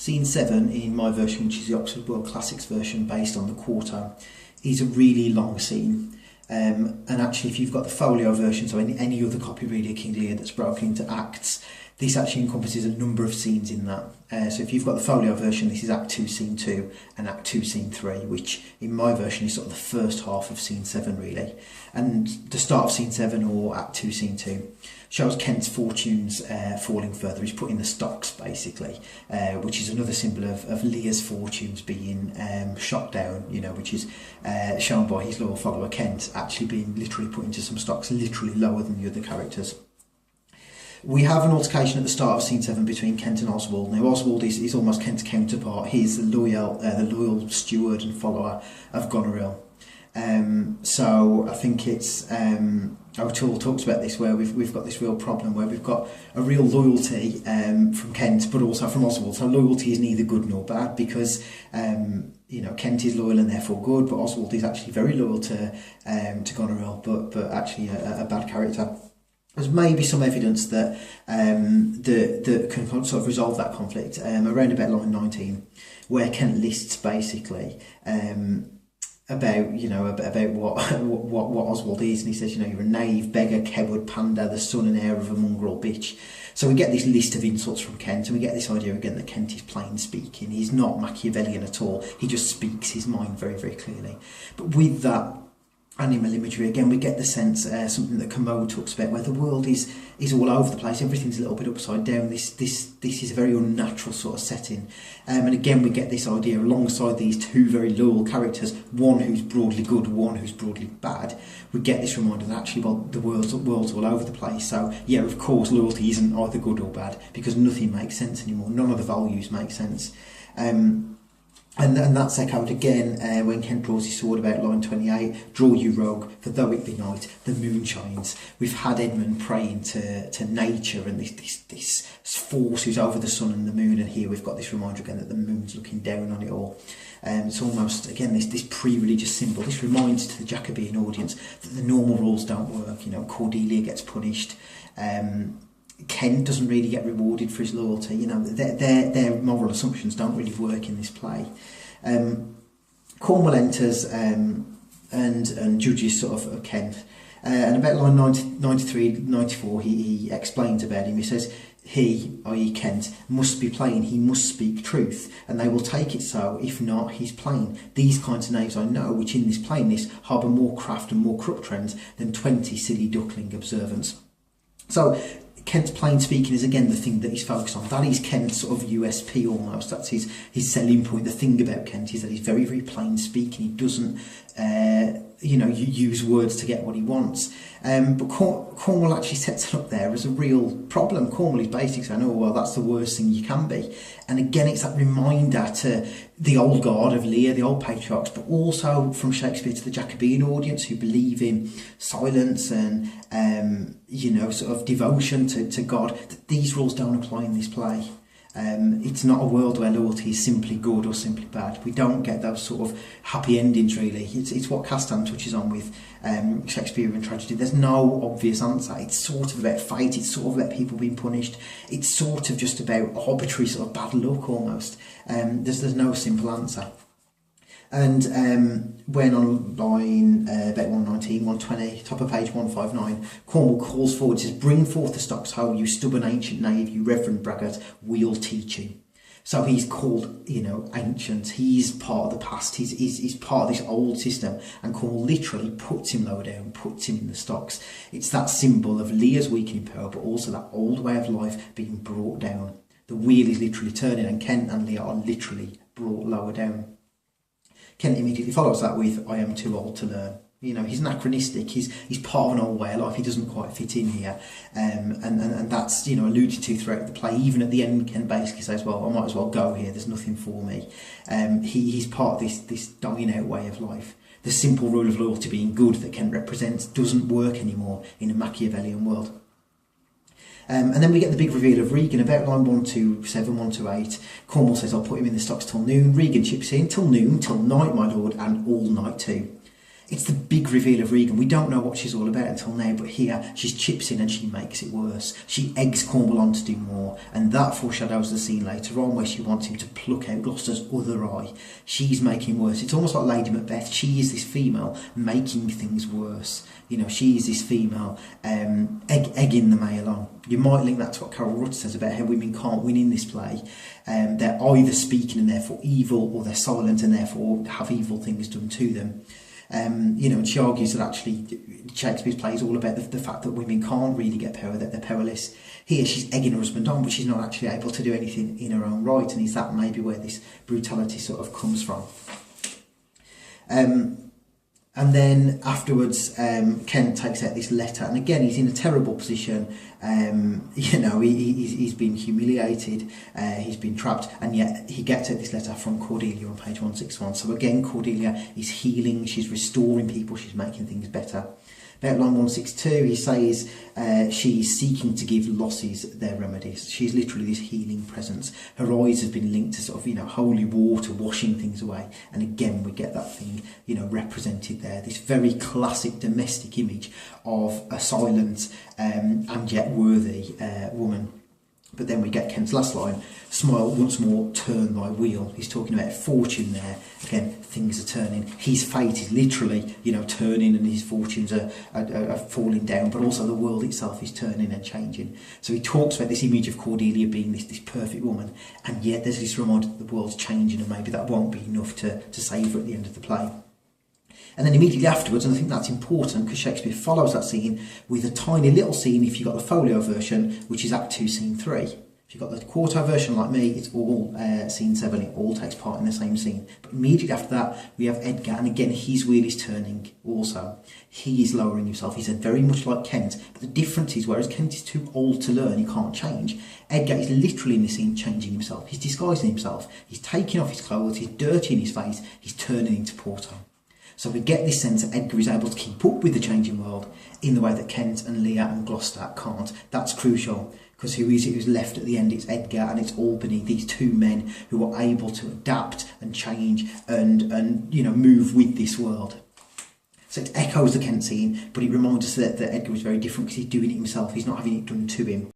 Scene 7 in my version, which is the Oxford World Classics version based on the quarto, is a really long scene. And actually, if you've got the folio version, so any other copy really of King Lear that's broken into acts, this actually encompasses a number of scenes in that. So if you've got the folio version, this is Act 2, Scene 2, and Act 2, Scene 3, which in my version is sort of the first half of Scene 7, really. And the start of Scene 7, or Act 2, Scene 2, shows Kent's fortunes falling further. He's put in the stocks, basically, which is another symbol of Lear's fortunes being shot down, you know, which is shown by his loyal follower Kent actually being literally put into some stocks, literally lower than the other characters. We have an altercation at the start of Scene 7 between Kent and Oswald. Now, Oswald is almost Kent's counterpart. He's the loyal steward and follower of Goneril. So I think it's O'Toole talks about this, where we've got this real problem where we've got a real loyalty from Kent, but also from Oswald. So loyalty is neither good nor bad, because you know, Kent is loyal and therefore good, but Oswald is actually very loyal to Goneril, but actually a bad character. There's maybe some evidence that that can sort of resolve that conflict around about line 19, where Kent lists basically about, you know, about what Oswald is, and he says, you know, you're a knave, beggar, coward, pander, the son and heir of a mongrel bitch. So we get this list of insults from Kent, and we get this idea again that Kent is plain speaking. He's not Machiavellian at all. He just speaks his mind very, very clearly. But with that animal imagery, again, we get the sense, something that Commode talks about, where the world is all over the place, everything's a little bit upside down. This is a very unnatural sort of setting, and again we get this idea alongside these two very loyal characters, one who's broadly good, one who's broadly bad. We get this reminder that actually, well, the world's all over the place. So yeah, of course loyalty isn't either good or bad, because nothing makes sense anymore, none of the values make sense. And that's echoed again when Kent draws his sword about line 28, draw you rogue, for though it be night, the moon shines. We've had Edmund praying to nature and this force who's over the sun and the moon, and here we've got this reminder again that the moon's looking down on it all. It's almost, again, this pre-religious symbol. This reminds to the Jacobean audience that the normal rules don't work. You know, Cordelia gets punished. Kent doesn't really get rewarded for his loyalty. You know, their moral assumptions don't really work in this play. Cornwall enters and judges sort of Kent, and about line 93, 94 he explains about him. He says, he, i.e. Kent, must be plain, he must speak truth, and they will take it so, if not, he's plain. These kinds of knaves I know, which in this plainness harbour more craft and more crook trends than 20 silly duckling observants. So Kent's plain speaking is again the thing that he's focused on. That is Kent's sort of USP almost. That's his selling point. The thing about Kent is that he's very, very plain speaking. He doesn't, you know, use words to get what he wants. But Cornwall actually sets it up there as a real problem. Cornwall is basically saying, oh, well, that's the worst thing you can be. And again, it's that reminder to the old guard of Lear, the old patriarchs, but also from Shakespeare to the Jacobean audience who believe in silence and, you know, sort of devotion to God, that these rules don't apply in this play. It's not a world where loyalty is simply good or simply bad. We don't get those sort of happy endings, really. It's what Castan touches on with Shakespearean tragedy. There's no obvious answer. It's sort of about fate. It's sort of about people being punished. It's sort of just about arbitrary sort of bad luck almost. There's no simple answer. And when on line about 119, 120, top of page 159, Cornwall calls forward, says, bring forth the stocks whole, you stubborn ancient knave, you reverend braggart, we'll teach you. So he's called, you know, ancient. He's part of the past. He's part of this old system, and Cornwall literally puts him lower down, puts him in the stocks. It's that symbol of Lear's weakening power, but also that old way of life being brought down. The wheel is literally turning, and Kent and Lear are literally brought lower down. Kent immediately follows that with, I am too old to learn. You know, he's anachronistic, he's part of an old way of life, he doesn't quite fit in here. And that's, you know, alluded to throughout the play. Even at the end, Kent basically says, well, I might as well go here, there's nothing for me. He's part of this dying out way of life. The simple rule of loyalty being good that Kent represents doesn't work anymore in a Machiavellian world. And then we get the big reveal of Regan about line 127, 128. Cornwall says, I'll put him in the stocks till noon. Regan chips in, till noon, till night, my lord, and all night too. It's the big reveal of Regan. We don't know what she's all about until now, but here she's chips in and she makes it worse. She eggs Cornwall on to do more, and that foreshadows the scene later on where she wants him to pluck out Gloucester's other eye. She's making worse. It's almost like Lady Macbeth. She is this female making things worse. You know, she is this female egging the male on. You might link that to what Carol Rutt says about how women can't win in this play. They're either speaking and therefore evil, or they're silent and therefore have evil things done to them. You know, and she argues that actually Shakespeare's play is all about the fact that women can't really get power, that they're powerless. Here she's egging her husband on, but she's not actually able to do anything in her own right, and is that maybe where this brutality sort of comes from? And then afterwards, Kent takes out this letter, and again he's in a terrible position. You know, he's been humiliated, he's been trapped, and yet he gets out this letter from Cordelia on page 161. So again, Cordelia is healing, she's restoring people, she's making things better. About line 162, he says she's seeking to give losses their remedies. She's literally this healing presence. Her eyes have been linked to sort of, you know, holy water washing things away. And again, we get that thing, you know, represented there. This very classic domestic image of a silent and yet worthy woman. But then we get Kent's last line, smile once more, turn thy wheel. He's talking about fortune there. Again, things are turning. His fate is literally, you know, turning, and his fortunes are falling down, but also the world itself is turning and changing. So he talks about this image of Cordelia being this perfect woman, and yet there's this reminder that the world's changing, and maybe that won't be enough to save her at the end of the play. And then immediately afterwards, and I think that's important because Shakespeare follows that scene with a tiny little scene, if you've got the folio version, which is Act 2, Scene 3. If you've got the quarto version like me, it's all Scene 7, it all takes part in the same scene. But immediately after that, we have Edgar, and again, his wheel is turning also. He is lowering himself. He's very much like Kent, but the difference is, whereas Kent is too old to learn, he can't change, Edgar is literally in the scene changing himself. He's disguising himself. He's taking off his clothes, he's dirtying his face, he's turning into Porto. So we get this sense that Edgar is able to keep up with the changing world in the way that Kent and Lear and Gloucester can't. That's crucial, because who is it who's left at the end? It's Edgar and it's Albany, these two men who are able to adapt and change and you know, move with this world. So it echoes the Kent scene, but it reminds us that Edgar is very different because he's doing it himself. He's not having it done to him.